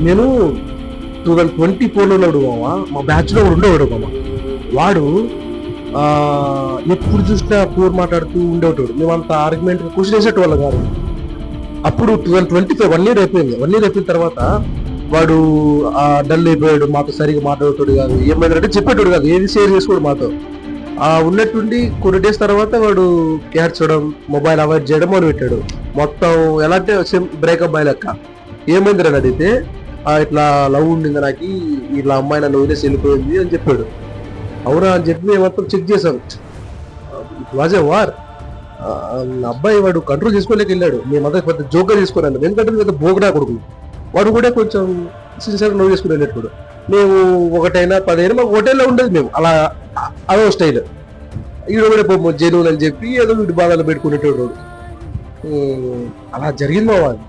నేను 2024లో ఉన్నాడు మామ, మా బ్యాచ్లో ఉండేవాడు మామ. వాడు ఎప్పుడు చూసినా ఫోన్ మాట్లాడుతూ ఉండేవాడు. మేము అంత ఆర్గ్యుమెంట్ క్వశ్చన్ వేసేటోళ్ళం కాదు. అప్పుడు 2025 1 year అయిపోయింది. 1 year అయిపోయిన తర్వాత వాడు డల్ అయిపోయాడు, మాతో సరిగా మాట్లాడేటోడు కాదు. ఏమైందంటే చెప్పేటోడు కాదు, ఏది షేర్ చేసుకోడు మాతో. ఉన్నట్టుండి కొన్ని డేస్ తర్వాత వాడు క్యాట్ చూడడం, మొబైల్ అవాయిడ్ చేయడం మొదలు పెట్టాడు. మొత్తం ఎలా అంటే బ్రేకప్ బాయ్ లెక్క. ఏమైంది అని అడిగితే ఇట్లా లవ్ ఉండింది నాకు, ఇట్లా అమ్మాయి నన్ను వదిలేసి వెళ్ళిపోయింది అని చెప్పాడు. అవునా అని చెప్పి మేము మొత్తం చెక్ చేసాం. It was a war. అబ్బాయి వాడు కంట్రోల్ చేసుకోలేక వెళ్ళాడు. మేమంతా పెద్ద జోకర్ తీసుకున్నాను, ఎందుకంటే పెద్ద బోగడా కొడుకు. వాడు కూడా కొంచెం సిన్సియర్గా లవ్ చేసుకుని వెళ్ళేటప్పుడు. మేము ఒకటైనా 10 అయినా మాకు హోటల్లో ఉండేది. మేము అలా అదో స్టైల్. ఈడు కూడా జెన్యూన్ అని చెప్పి ఏదో వీటి బాధలు పెట్టుకునేటోడు. అలా జరిగింది మా వాళ్ళు.